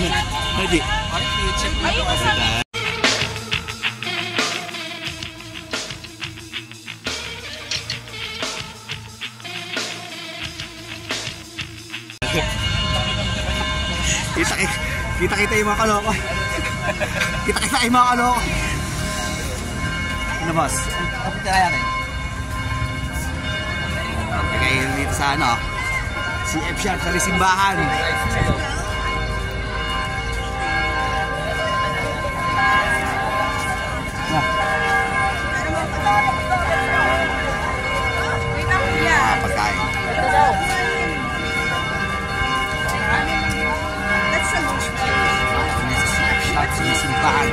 Hindi. Ay, masabi. Kita yung mga kaloko. Kita yung mga kaloko. Ano boss? Kapit kaya rin. Kaya dito sa ano, si F Sharp sa simbahan. Pagkain. At sinisimbahan.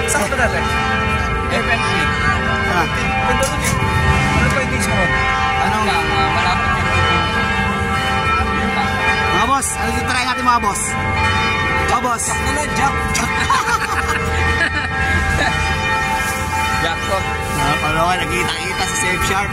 Saan ba natin? FNC. Ano pa yung sunod? Anong lang, malapit yung mga boss, ano yung try natin mga boss? Mga boss. Jack. Jackpot. Palo, nagkita-kita sa Safe Sharp.